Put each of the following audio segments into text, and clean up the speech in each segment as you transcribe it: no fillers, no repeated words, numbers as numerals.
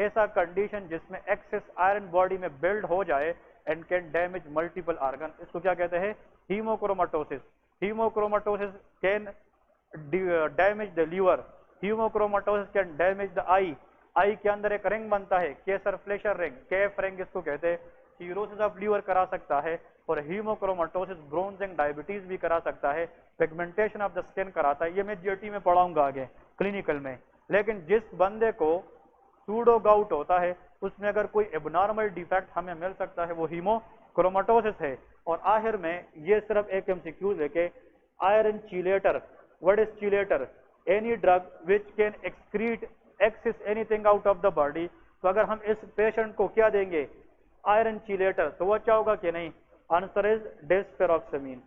ऐसा कंडीशन जिसमें excess iron body में बिल्ड हो जाए and can damage multiple organ, इसको क्या कहते हैं? Haemochromatosis. Haemochromatosis can damage the liver, haemochromatosis can damage the eye, eye के अंदर एक रिंग बनता है केसर फ्लेशर रिंग, केफ रिंग इसको कहते हैं, सीरोसिस ऑफ लीवर करा सकता है, और हीमोक्रोमेटोसिस ब्रोंजिंग डायबिटीज भी करा सकता है, पिगमेंटेशन ऑफ द स्किन कराता है। ये मैं जीटी में पढ़ाऊंगा आगे क्लिनिकल में। लेकिन जिस बंदे को सूडो गाउट होता है उसमें अगर कोई एबनॉर्मल डिफेक्ट हमें मिल सकता है वो हीमोक्रोमेटोसिस है। और आखिर में ये सिर्फ एक एमसीक्यू लेके, iron chelator, what is chelator? Any drug which can excrete excess anything out of the body. तो अगर हम इस पेशेंट को क्या देंगे? आयरन चीलेटर, तो वो अच्छा होगा कि नहीं? Answer is desferrioxamine.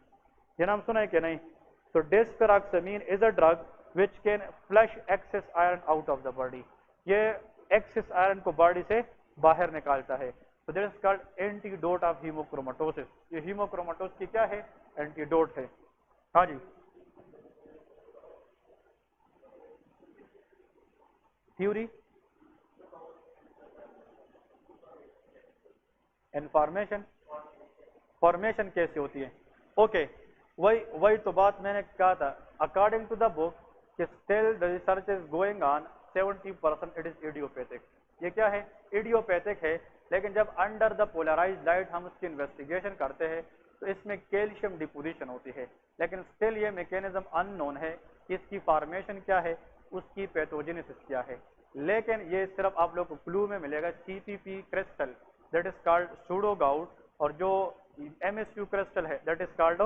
ये नाम सुना है कि नहीं? तो desferrioxamine is a drug which can flush excess iron out of the body, ये एक्सेस आयरन को बॉडी से बाहर निकालता है। तो this is called antidote of hemochromatosis. ये हीमोक्रोमेटोसिस की क्या है? एंटीडोट है। हाँ जी, थ्योरी इन्फॉर्मेशन, फॉर्मेशन कैसे होती है? ओके, वही वही तो बात मैंने कहा था। अकॉर्डिंग टू द बुक कि still the research is going on, 70% it is idiopathic. ये क्या है? इडियोपैथिक है। लेकिन जब अंडर द पोलराइज्ड लाइट हम उसकी इन्वेस्टिगेशन करते हैं तो इसमें कैल्शियम डिपोजिशन होती है, लेकिन स्टिल ये मैकेनिज्म अननोन है कि इसकी फॉर्मेशन क्या है, उसकी पैथोजेनेसिस क्या है। लेकिन ये सिर्फ आप लोग को क्लू में मिलेगा, CPP crystal that is called pseudo gout, और जो एमएसयू क्रिस्टल है that is called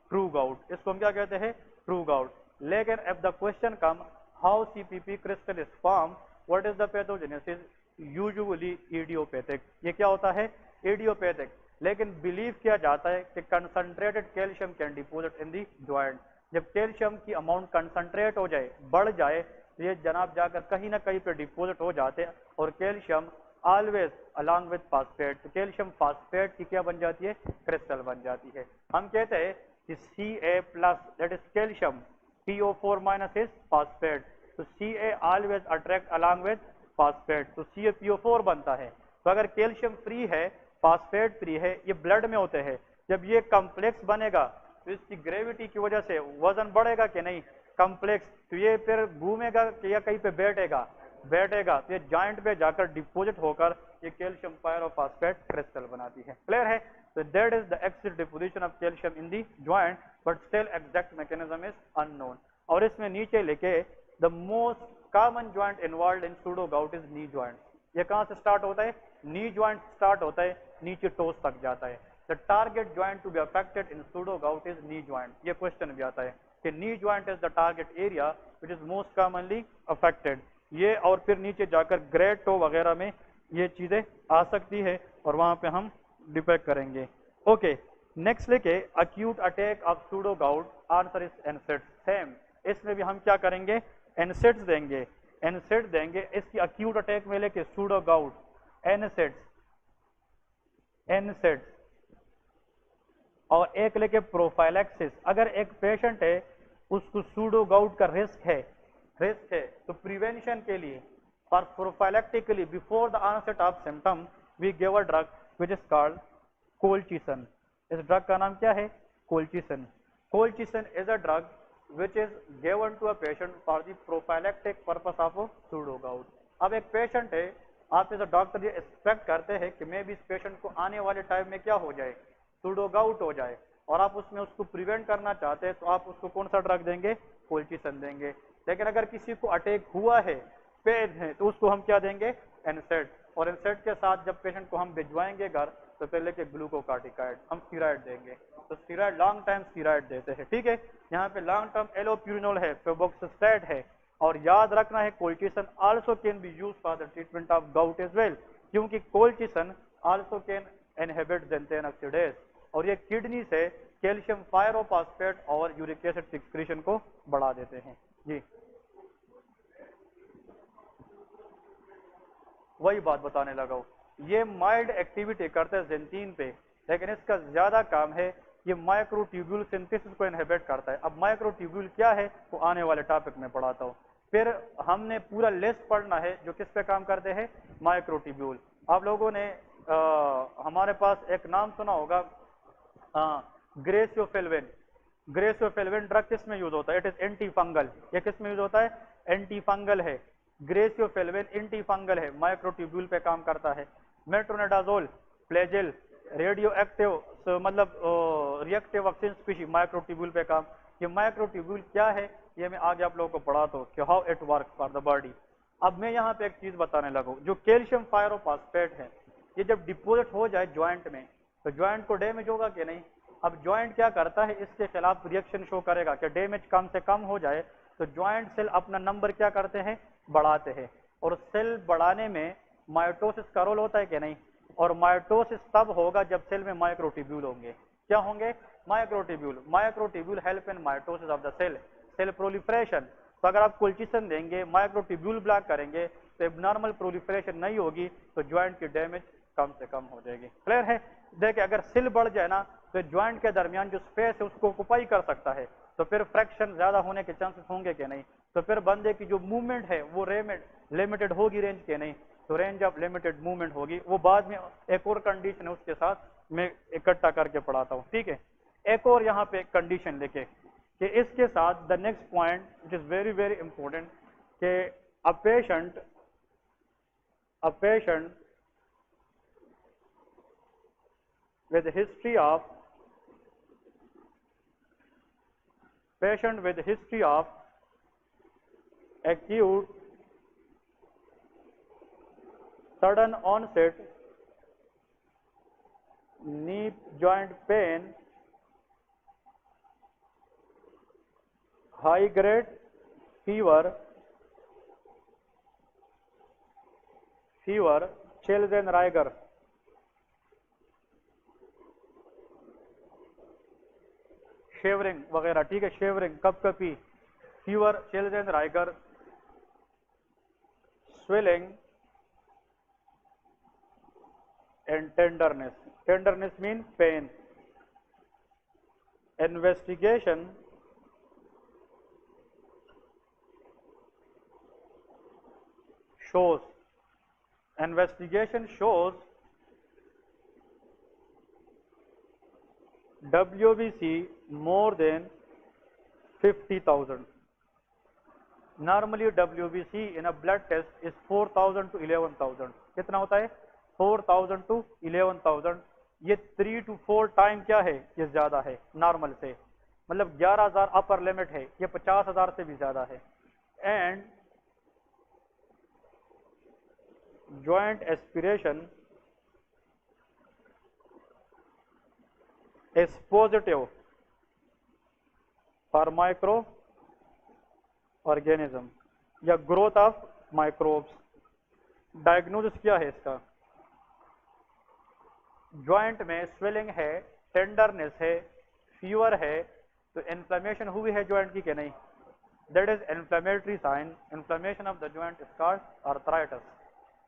true gout. इसको हम क्या कहते हैं? True gout. लेकिन अब the question come, how CPP crystal is form, what is the pathogenesis? Usually idiopathic. ये क्या होता है? इडियोपैथिक। लेकिन बिलीव किया जाता है कि concentrated calcium can deposit in the joint. जब कैल्शियम की अमाउंट कंसंट्रेट हो जाए, बढ़ जाए, तो ये जनाब जाकर कहीं ना कहीं पे डिपोजिट हो जाते हैं, और calcium always along with phosphate, तो कैल्शियम फास्फेट की क्या बन जाती है? क्रिस्टल बन जाती है। हम कहते हैं कि Ca plus that is calcium, PO4 minus is phosphate, तो Ca always attract along with phosphate, तो CaPO4 बनता है। तो अगर कैल्शियम फ्री है, फास्फेट फ्री है, ये ब्लड में होते हैं, जब ये कम्प्लेक्स बनेगा तो इसकी ग्रेविटी की वजह से वजन बढ़ेगा कि नहीं? कम्प्लेक्स, तो ये फिर घूमेगा कि या कहीं पे बैठेगा? बैठेगा, तो ये जॉइंट पे जाकर डिपोजिट होकर ये कैल्शियम पायरोफॉस्फेट क्रिस्टल बनाती है। क्लियर है? तो that is the axis deposition of calcium in the joint, but still exact mechanism is unknown. और इसमें नीचे लिखे, the most common joint involve in pseudo gout is knee joint. ये कहां से स्टार्ट होता है? नी ज्वाइंट स्टार्ट होता है, नीचे टोस तक जाता है। The target joint to be affected in pseudo gout is knee joint. ये क्वेश्चन भी आता है कि knee joint is the target area which is most commonly affected. ये और फिर नीचे जाकर ग्रेड टो वगैरह में ये चीजें आ सकती है, और वहां पे हम डिपेक्ट करेंगे। ओके, नेक्स्ट लेके acute attack of pseudo gout, answer is एनसेट्स। Same, इसमें भी हम क्या करेंगे? एनसेट्स देंगे, एनसेट देंगे। इसकी अक्यूट अटैक में लेके सूडो गाउट, एनसेट्स, एनसेट्स। और एक लेके प्रोफाइलैक्सिस। अगर एक पेशेंट है उसको सूडो गाउट का रिस्क है, रिस्क है, तो प्रिवेंशन के लिए और prophylactically before the onset of symptom we give a drug which is called colchicine. इस ड्रग का नाम क्या है? Colchicine. Colchicine is a drug which is given to a patient for the prophylactic purpose of pseudo gout. अब एक patient है, आप as a doctor ये एक्सपेक्ट करते हैं कि मे भी इस पेशेंट को आने वाले टाइम में क्या हो जाए? सूडो गाउट हो जाए, और आप उसमें उसको प्रिवेंट करना चाहते हैं, तो आप उसको कौन सा ड्रग देंगे? कोलचिसन देंगे। लेकिन अगर किसी को अटैक हुआ है, पेन है, तो उसको हम क्या देंगे? एनसेट। और एनसेट के साथ जब पेशेंट को हम भिजवाएंगे घर, तो पहले के ग्लूकोकार्टिकाइड, हम स्टीरॉयड देंगे। तो स्टीरॉयड लॉन्ग टाइम स्टीरॉयड देते हैं, ठीक है? यहाँ पे लॉन्ग टर्म एलोप्यूरिनोल है, फेबोक्सिस्टैट है। और याद रखना है colchicine also can be used for the treatment of gout as well, क्योंकि colchicine also can inhibit xanthine oxidase, और ये किडनी से कैल्शियम पायरोफॉस्फेट और यूरिक एसिड सिक्रीशन को बढ़ा देते हैं। जी, वही बात बताने लगा हूं। ये माइल्ड एक्टिविटी करते हैं xanthine पे, लेकिन इसका ज्यादा काम है ये माइक्रोट्यूब्यूल सिंथेसिस को इनहिबिट करता है। अब माइक्रोट्यूब्यूल क्या है वो आने वाले टॉपिक में पढ़ाता हूँ। फिर हमने पूरा लिस्ट पढ़ना है जो किस पे काम करते हैं, माइक्रोट्यूब्यूल। आप लोगों ने हमारे पास एक नाम सुना होगा ग्रेसियोफिल्विन। ग्रेसियोफिल्विन ड्रग किस में यूज होता है, इट इज एंटी फंगल। ये किस में यूज होता है, एंटी फंगल है। ग्रेसियोफिल्विन एंटी फंगल है, माइक्रोट्यूब्यूल पे काम करता है। मेट्रोनिडाजोल, फ्लैजिल, रेडियो एक्टिव मतलब रिएक्टिव वैक्सीन स्पीशी, माइक्रोट्यूब्यूल पे काम। ये माइक्रोट्यूब्यूल क्या है ये मैं आगे आप लोगों को पढ़ाता हूँ कि how it work for the body. अब मैं यहाँ पे एक चीज बताने लगा, जो कैल्शियम पायरोफॉस्फेट है ये जब डिपोजिट हो जाए ज्वाइंट में तो ज्वाइंट को डैमेज होगा कि नहीं। अब ज्वाइंट क्या करता है, इसके खिलाफ रिएक्शन शो करेगा कि डैमेज कम से कम हो जाए। तो ज्वाइंट सेल अपना नंबर क्या करते हैं, बढ़ाते हैं। और सेल बढ़ाने में माइटोसिस का रोल होता है कि नहीं। और माइटोसिस तब होगा जब सेल में माइक्रोट्यूब्यूल होंगे। क्या होंगे, microtubule. Microtubule help in mitosis of the cell, cell proliferation. तो अगर आप कोल्चिसन देंगे, माइक्रोट्यूब्यूल ब्लॉक करेंगे तो एबनॉर्मल प्रोलिफरेशन नहीं होगी, तो ज्वाइंट की डैमेज कम से कम हो जाएगी। क्लियर है। देखिए अगर सेल बढ़ जाए ना तो ज्वाइंट के दरमियान जो स्पेस है उसको ऑक्युपाई कर सकता है, तो फिर फ्रैक्शन ज्यादा होने के चांसेस होंगे कि नहीं। तो फिर बंदे की जो मूवमेंट है वो लिमिटेड होगी रेंज के नहीं, तो रेंज ऑफ लिमिटेड मूवमेंट होगी। वो बाद में एक और कंडीशन है उसके साथ मैं इकट्ठा करके पढ़ाता हूँ, ठीक है। एक और यहाँ पे कंडीशन लिखे कि इसके साथ the next point which is very very important कि a patient with history of acute sudden onset knee joint pain, high grade fever, chills and rigor, shivering वगैरह, ठीक है। शेवरिंग, कपकपी, fever, chills and rigor, swelling and tenderness. Tenderness mean pain. Investigation shows WBC more than 50,000. Normally WBC in a blood test is 4,000 to 11,000. कितना होता है, 4,000 to 11,000। ये 3 to 4 time क्या है, ये ज्यादा है नॉर्मल से। मतलब 11,000 अपर लिमिट है, ये 50,000 से भी ज्यादा है। And joint aspiration is positive for microorganism या ग्रोथ ऑफ माइक्रोब्स। डायग्नोसिस क्या है इसका, ज्वाइंट में स्वेलिंग है, टेंडरनेस है, फीवर है, तो इन्फ्लेमेशन हुई है ज्वाइंट की कि नहीं, that is inflammatory sign. Inflammation of the joint is called arthritis.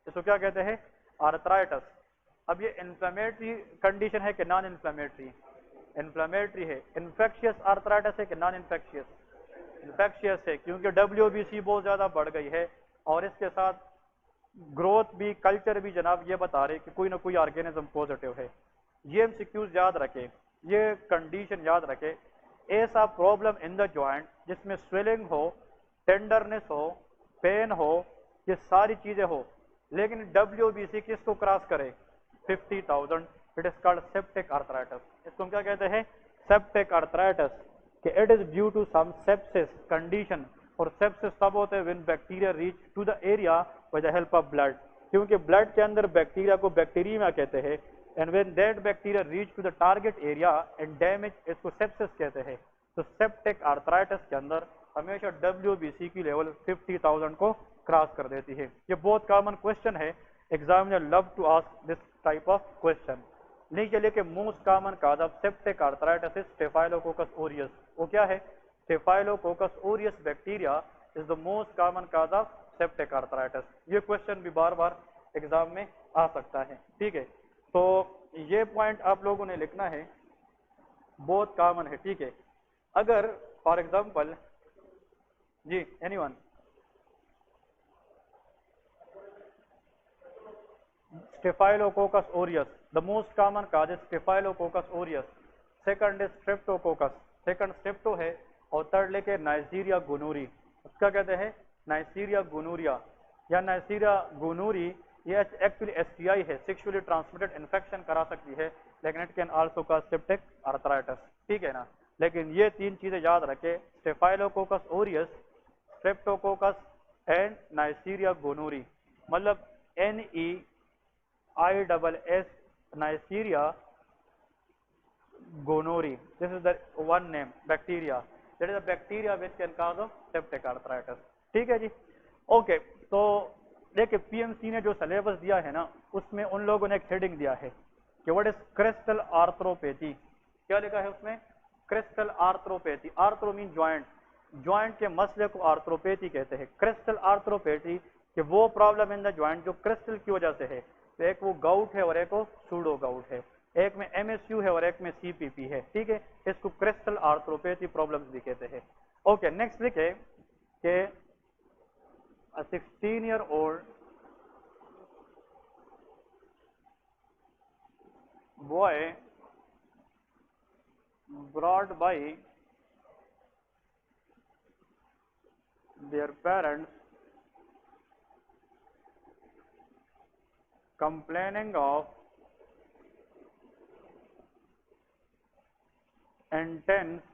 इसको क्या कहते हैं, आर्थराइटिस। अब ये इन्फ्लेमेटरी कंडीशन है कि नॉन इन्फ्लेमेटरी, इन्फ्लेमेटरी है। इन्फेक्शियस आर्थराइटिस है कि नॉन इन्फेक्शियस, इन्फेक्शियस है, क्योंकि WBC बहुत ज्यादा बढ़ गई है और इसके साथ ग्रोथ भी, कल्चर भी जनाब ये बता रहे कि कोई ना कोई ऑर्गेनिज्म पॉजिटिव है। ये MCQs याद रखे, ये कंडीशन याद रखे। ऐसा प्रॉब्लम इन द ज्वाइंट जिसमें स्वेलिंग हो, टेंडरनेस हो, पेन हो, ये सारी चीजें हो, लेकिन WBC किसको क्रॉस करे, 50,000, it is called septic arthritis. इसको हम क्या कहते हैं, सेप्टिक आर्थराइटिस। कि it is due to some sepsis condition. और सेप्सिस तब होते हैं when bacteria reach to the area by the help of blood, क्योंकि ब्लड के अंदर बैक्टीरिया को बैक्टीरिया कहते हैं। And when that bacteria reach to the target area and damage, इसको सेप्सिस कहते हैं। तो सेप्टिक आर्थराइटिस के अंदर हमेशा WBC की लेवल 50,000 को क्रॉस कर देती है। ये बहुत कॉमन क्वेश्चन है, examiner love to ask this type of question. नीचे लेके most common cause of septic arthritis staphylococcus aureus. वो क्या है, staphylococcus aureus bacteria is the most common cause of septic arthritis. ये क्वेश्चन भी बार बार एग्जाम में आ सकता है, ठीक है। तो ये पॉइंट आप लोगों ने लिखना है, बहुत कॉमन है, ठीक है। अगर फॉर एग्जाम्पल जी anyone, Staphylococcus aureus, the most common cause is Staphylococcus aureus. Second is Streptococcus, second strepto है, और थर्ड लेके नाइजीरिया गोनोरी, उसका कहते हैं नाइजीरिया गोनोरिया या नाइजीरिया गोनोरी। ये एक्चुअली एसटीआई है, सेक्सुअली ट्रांसमिटेड इन्फेक्शन करा सकती है, लेकिन it can also cause septic arthritis, ठीक है ना। लेकिन ये तीन चीजें याद रखें, Staphylococcus aureus, Streptococcus and Neisseria gonorrhoeae, मतलब NEISS Nigeria गोनोरी, this is the one name bacteria, that is the bacteria which can cause septic arthritis, ठीक है जी। ओके, तो देखिए पीएमसी ने जो सिलेबस दिया है ना, उसमें उन लोगों ने एक हेडिंग दिया है कि व्हाट इज क्रिस्टल आर्थ्रोपैथी। क्या लिखा है उसमें? Crystal arthropathy. Arthro mean joint, joint के मसले को आर्थ्रोपैथी कहते हैं। क्रिस्टल आर्थ्रोपैथी कि वो प्रॉब्लम इन द ज्वाइंट जो क्रिस्टल की वजह से है, तो एक वो गाउट है और एक वो सूडो गाउट है, एक में MSU है और एक में CPP है, ठीक है। इसको क्रिस्टल आर्थ्रोपैथी प्रॉब्लम्स भी कहते हैं। ओके, नेक्स्ट लिखे कि a 16-year-old boy brought by their parents complaining of intense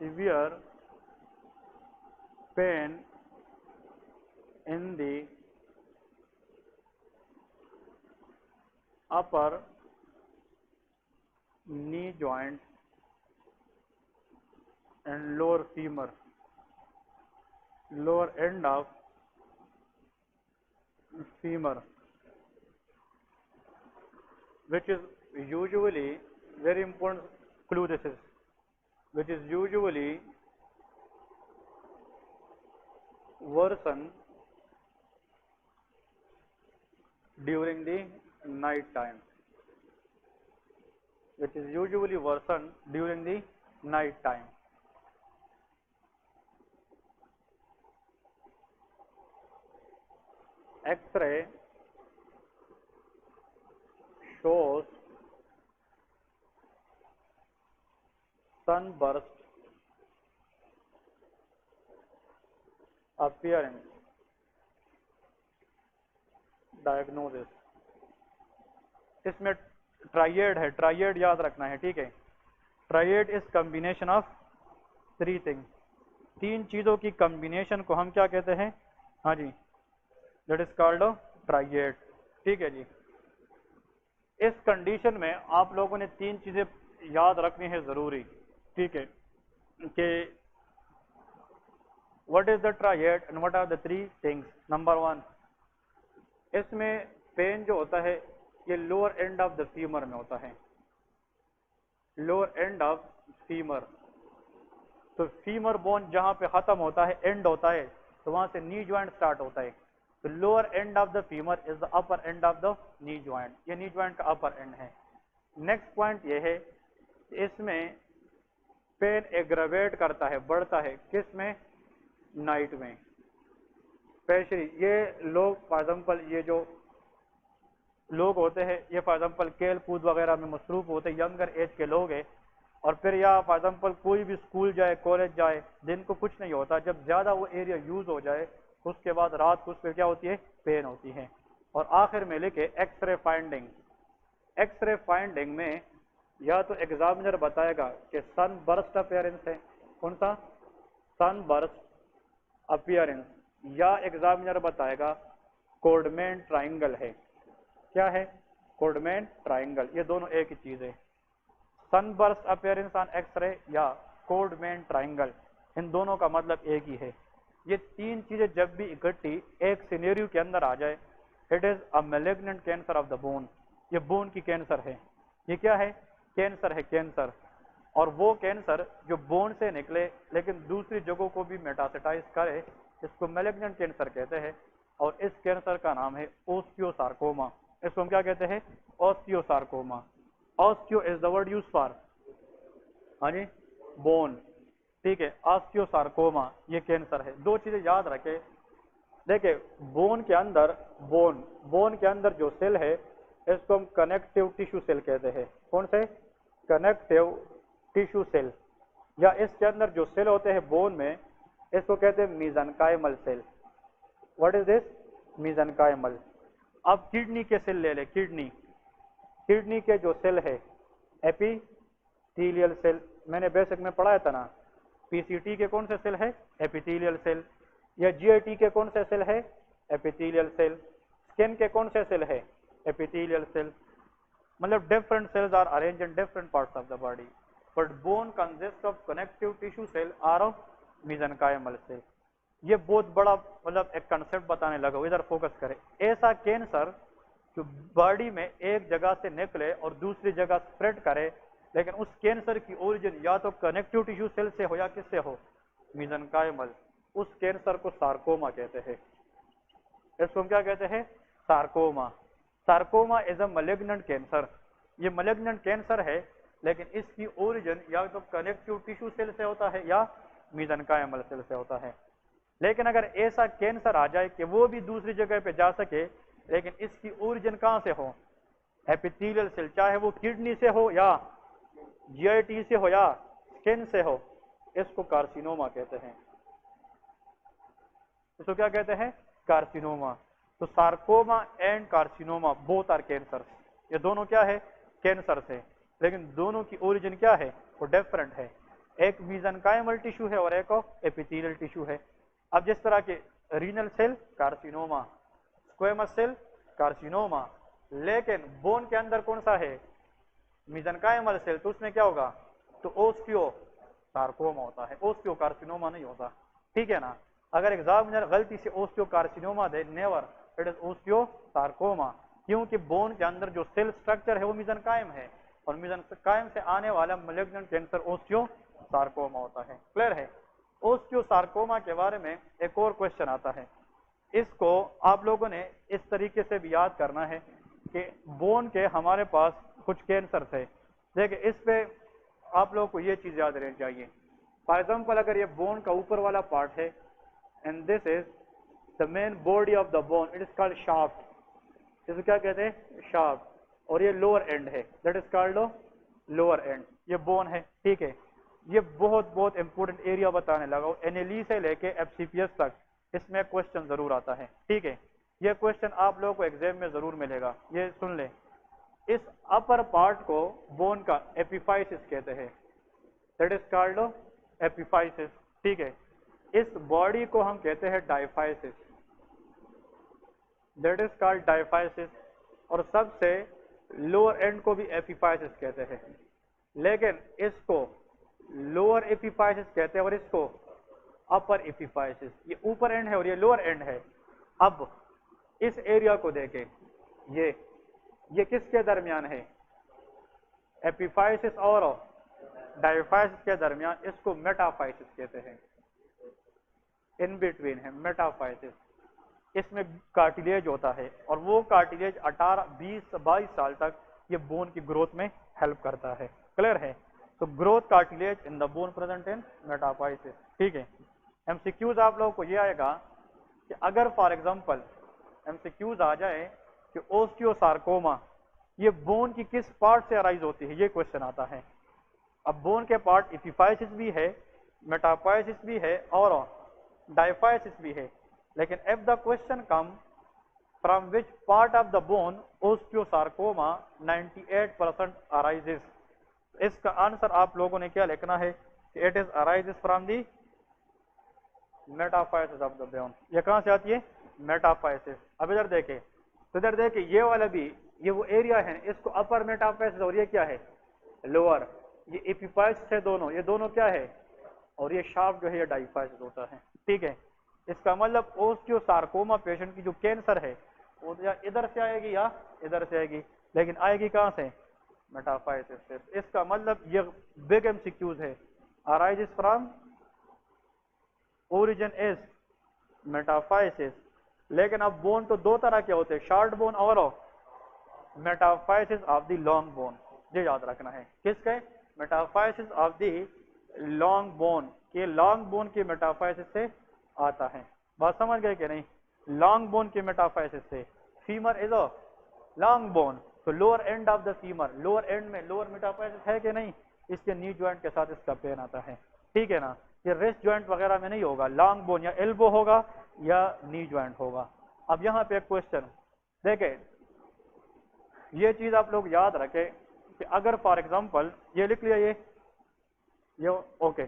severe pain in the upper knee joint and lower femur, lower end of femur, which is usually very important clue, this is which is usually worsen during the night time, which is usually worsen during the night time. X-ray shows sunburst appearance. Diagnosis, इसमें triad है, triad याद रखना है, ठीक है। Triad is combination of three things, तीन चीजों की कॉम्बिनेशन को हम क्या कहते हैं? हाँ जी, दैट इज कॉल्ड ट्राइएड, ठीक है जी। इस कंडीशन में आप लोगों ने तीन चीजें याद रखनी है जरूरी, ठीक है, कि what is the triad and what are the three things. Number one, इसमें पेन जो होता है ये lower end of the femur में होता है, लोअर एंड ऑफ फीमर। तो फीमर बोन जहां पे खत्म होता है, एंड होता है, तो वहां से नी ज्वाइंट स्टार्ट होता है। तो lower end of the femur is the upper and of the knee joint, ये नी ज्वाइंट का अपर एंड है। नेक्स्ट पॉइंट ये है, इसमें पेन एग्रावेट करता है, बढ़ता है, किस में? नाइट में। स्पेशली ये लोग फॉर एग्जाम्पल, ये जो लोग होते हैं ये फॉर एग्जाम्पल खेल कूद वगैरह में मसरूफ होते हैं, यंगर एज के लोग हैं, और फिर या फॉर एग्जाम्पल कोई भी स्कूल जाए, कॉलेज जाए, दिन को कुछ नहीं होता, जब ज्यादा वो एरिया यूज हो जाए उसके बाद रात को उस पर क्या होती है? पेन होती है। और आखिर में लिखे एक्सरे फाइंडिंग। एक्सरे फाइंडिंग में या तो एग्जामिनर बताएगा कि सन बर्स्ट अपीयरेंस है, कौन सा? सन बर्स्ट अपीयरेंस, या एग्जामिनर बताएगा कोडमैन ट्राइंगल है। क्या है? कोडमैन ट्राइंगल, ये दोनों एक ही चीज है। सनबर्स्ट अपीयरेंस ऑन एक्सरे या कोडमैन ट्राइंगल, इन दोनों का मतलब एक ही है। ये तीन चीजें जब भी इकट्ठी एक सिनेरियो के अंदर आ जाए, it is a malignant cancer of the bone, ये बोन की कैंसर है। ये क्या है? कैंसर है, कैंसर। और वो कैंसर जो बोन से निकले लेकिन दूसरी जगहों को भी मेटास्टेटाइज करे, इसको मैलिग्नेंट कैंसर कहते हैं। और इस कैंसर का नाम है ओस्टियोसार्कोमा। इसको हम क्या कहते हैं? Osteosarcoma. Osteo is the word use for, हाँ जी, बोन, ठीक है। ऑस्टियोसार्कोमा ये कैंसर है। दो चीजें याद रखे, देखिए बोन के अंदर बोन के अंदर जो सेल है इसको हम कनेक्टिव टिश्यू सेल कहते हैं। कौन से? Connective tissue cell. या इसके अंदर जो सेल होते हैं बोन में, इसको कहते हैं mesenchymal cell. What is this? Mesenchymal. अब किडनी के सेल ले ले, किडनी के जो सेल है एपिथेलियल सेल, मैंने बेसिक में पढ़ाया था ना। पीसीटी के कौन से सेल है? Epithelial cell. या जीआईटी के कौन से सेल है? Epithelial cell. स्किन के कौन से सेल है? Epithelial cell. मतलब different cells are arranged in different parts of the body, but bone consist of connective tissue cell are of mesenchymal cell. ये बहुत बड़ा मतलब एक कंसेप्ट बताने लगा, इधर फोकस करें। ऐसा कैंसर जो बॉडी में एक जगह से निकले और दूसरी जगह स्प्रेड करे, लेकिन उस कैंसर की ओरिजिन या तो कनेक्टिव टिश्यू सेल से हो या किससे हो? मीजनकाइमल। उस कैंसर को सार्कोमा कहते हैं। इसको हम क्या कहते हैं? Sarcoma. Sarcoma is a malignant cancer. ये मलिग्नेंट कैंसर है, लेकिन इसकी ओरिजिन या तो कनेक्टिव टिश्यू सेल से होता है या मीजनकाइमल सेल से होता है। लेकिन अगर ऐसा कैंसर आ जाए कि वो भी दूसरी जगह पे जा सके, लेकिन इसकी ओरिजिन कहां से हो? एपिथेलियल सेल, चाहे वो किडनी से हो या जीआईटी से हो या स्किन से हो, इसको कार्सिनोमा कहते हैं। इसको क्या कहते हैं? कार्सिनोमा। तो sarcoma and carcinoma both are cancer. ये दोनों क्या है? कैंसर से, लेकिन दोनों की ओरिजिन क्या है? वो डिफरेंट है। एक मीजनकाइमल टिश्यू है और एक एपिथेलियल टिश्यू है। अब जिस तरह के renal cell carcinoma, squamous cell carcinoma, लेकिन बोन के अंदर कौन सा है? मीजनकाइमल सेल, तो उसमें क्या होगा? तो ओस्टियो सार्कोमा होता है, ओस्टियो कार्सिनोमा नहीं होता। ठीक है ना? अगर एग्जामिनर गलती से osteo carcinoma they, never, it is osteo sarcoma, क्योंकि बोन के अंदर जो सेल स्ट्रक्चर है वो मीजनकाइम है, और मीजनकाइम से आने वाला मैलिग्नेंट कैंसर ओस्टियो सार्कोमा होता है। क्लियर है? ओस्टियो सार्कोमा के बारे में एक और क्वेश्चन आता है, इसको आप लोगों ने इस तरीके से भी याद करना है कि बोन के हमारे पास कुछ कैंसर थे। देखिए इस पे आप लोगों को ये चीज याद रहनी चाहिए। फॉर एग्जाम्पल, अगर ये बोन का ऊपर वाला पार्ट है and this is the main body of the bone, it is called shaft. इसको क्या कहते हैं? शाफ्ट। और ये लोअर एंड है, that is called lower and. ये बोन है, ठीक है। ये बहुत इंपॉर्टेंट एरिया बताने लगा, एनएलई से लेके एफसीपीएस तक इसमें क्वेश्चन जरूर आता है। ठीक है, ये क्वेश्चन आप लोगों को एग्जाम में जरूर मिलेगा। ये सुन ले, इस अपर पार्ट को बोन का एपिफाइसिस कहते हैं, दैट इज कॉल्ड एपिफाइसिस। ठीक है, इस बॉडी को हम कहते हैं diaphysis, that is called diaphysis. और सबसे लोअर एंड को भी एपिफाइसिस कहते हैं, लेकिन इसको लोअर एपिफाइसिस कहते हैं और इसको अपर एपिफाइसिस। ये ऊपर एंड है और ये लोअर एंड है। अब इस एरिया को देखें, ये किसके दरमियान है? एपिफाइसिस और डायफाइसिस के दरमियान, इसको मेटाफाइसिस कहते हैं। इन बिटवीन है मेटाफाइसिस। इसमें कार्टिलेज होता है और वो कार्टिलेज 18, 20, 22 साल तक ये बोन की ग्रोथ में हेल्प करता है। क्लियर है? तो growth cartilage in the bone present in metaphysis. ठीक है, एमसीक्यूज आप लोगों को ये आएगा कि अगर फॉर एग्जांपल एमसीक्यूज आ जाए कि ओस्टियोसार्कोमा ये बोन की किस पार्ट से अराइज होती है, ये क्वेश्चन आता है। अब बोन के पार्ट एपिफाइसिस भी है, मेटाफाइसिस भी है और डायफाइसिस भी है, लेकिन if the question come from which part of the bone osteosarcoma 98% arises, इसका आंसर आप लोगों ने क्या लिखना है कि it is arises from the metaphysis of the bone. ये कहां से आती है? मेटाफाइसिस। अब इधर देखें, तो इधर देखें ये वाला भी, ये वो एरिया है, इसको अपर मेटाफाइसिस और ये क्या है? लोअर। ये एपिफाइसिस है दोनों, ये दोनों क्या है? और ये शाफ्ट जो है ये डायफाइसिस होता है। ठीक है, इसका मतलब ओस्टियोसार्कोमा पेशेंट की जो कैंसर है वो या इधर से आएगी या इधर से आएगी, लेकिन आएगी कहां से? मेटाफाइसिस से। इसका मतलब ये बिग एमसीक्यूज है, arises from origin is metaphysis. लेकिन अब बोन तो दो तरह के होते हैं, शॉर्ट बोन और metaphysis of the long bone. ये याद रखना है, किसके? Metaphysis of the long bone के, लॉन्ग बोन के मेटाफाइसिस से आता है। बात समझ गए कि नहीं? लॉन्ग बोन के मेटाफाइसिस से। Femur is a long bone, तो lower end of the femur, lower and में लोअर मेटाफाइसिस है कि नहीं, इसके नी जॉइंट के साथ इसका पेन आता है, ठीक है ना। ये रेस्ट जॉइंट वगैरह में नहीं होगा, लॉन्ग बोन या एल्बो होगा या नी जॉइंट होगा। अब यहाँ पे एक क्वेश्चन देखें, ये चीज आप लोग याद रखें कि अगर फॉर एग्जांपल ये लिख लिया, ये ओके,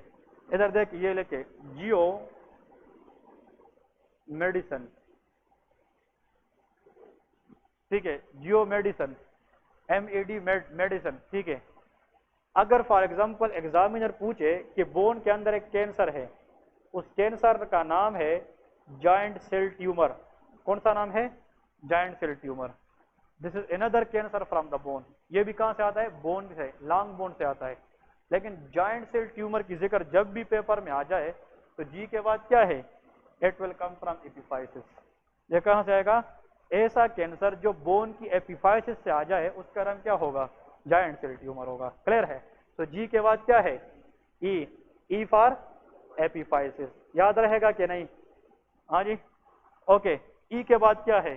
इधर देख ये लिखे जियो मेडिसिन, ठीक है, जियो मेडिसिन, MED मेडिसिन, ठीक है। अगर फॉर एग्जांपल एग्जामिनर पूछे कि बोन के अंदर एक कैंसर है, उस कैंसर का नाम है जॉइंट सेल ट्यूमर। कौन सा नाम है? Giant cell tumour. This is another cancer from the bone. ये भी कहां से आता है? बोन से, लॉन्ग बोन से आता है। लेकिन जॉइंट सेल ट्यूमर की जिक्र जब भी पेपर में आ जाए तो जी के बाद क्या है? It will come from epiphysis. ये कहां से आएगा? ऐसा कैंसर जो बोन की एपिफाइसिस से आ जाए उसका नाम क्या होगा? जॉइंट सेल ट्यूमर होगा। क्लियर है? तो जी के बाद क्या है? E for epiphysis. याद रहेगा कि नहीं? हाँ जी, ओके। ई के बाद क्या है?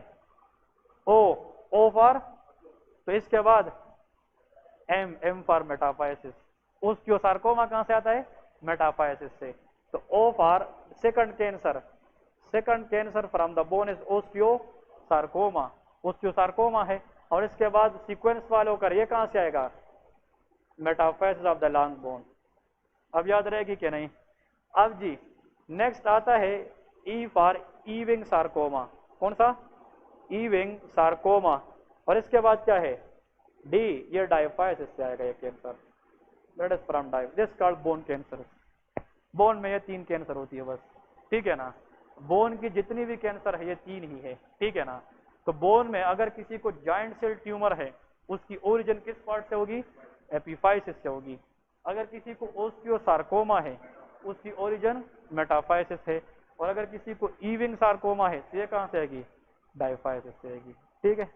ओ फॉर, तो इसके बाद एम फॉर मेटाफाइसिस। ओस्टियोसार्कोमा कहां से आता है? मेटाफाइसिस से। तो O for second cancer from the bone is osteosarcoma. Osteosarcoma है। और इसके बाद सीक्वेंस फॉलो कर, ये कहां से आएगा? Metaphysis of the long bone. अब याद रहेगी कि नहीं? अब जी नेक्स्ट आता है ई फॉर ईविंग सार्कोमा। कौन सा? ईविंग सार्कोमा। और इसके बाद क्या है? डी, ये डायफाइसिस से आएगा ये cancer. That is from this called bone cancer. Bone में ये 3 कैंसर होती है बस, ठीक है ना। बोन की जितनी भी कैंसर है ये 3 ही है, ठीक है ना। तो बोन में अगर किसी को जॉइंट सेल ट्यूमर है उसकी ओरिजिन किस पार्ट से होगी? एपिफाइसिस से होगी। अगर किसी को ओस्टियोसार्कोमा है उसकी ओरिजिन मेटाफाइसिस है। और अगर किसी को ईविंग सार्कोमा है तो ये कहां से आएगी? डायफाइसिस से आएगी, ठीक है।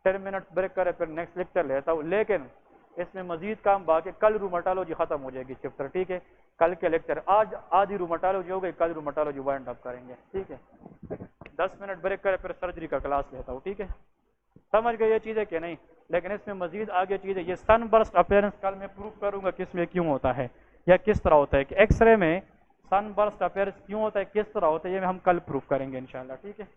10 मिनट ब्रेक करे फिर नेक्स्ट लेक्चर लेता हूँ, लेकिन इसमें मजीद काम बाकी। कल रूमेटोलॉजी खत्म हो जाएगी चैप्टर, ठीक है। कल के लेक्चर, आज आधी रूमेटोलॉजी हो गई, कल रूमेटोलॉजी वाइंड अप करेंगे, ठीक है। 10 मिनट ब्रेक करे फिर सर्जरी का क्लास लेता हूँ, ठीक है। समझ गए ये चीजें कि नहीं? लेकिन इसमें मजीद आगे चीजें, ये सनबर्स्ट अपीयरेंस कल मैं प्रूव करूंगा किस में क्यों होता है या किस तरह होता है, कि एक्सरे में सनबर्स्ट अपीयरेंस क्यों होता है, किस तरह होता है, ये हम कल प्रूव करेंगे इंशाल्लाह, ठीक है।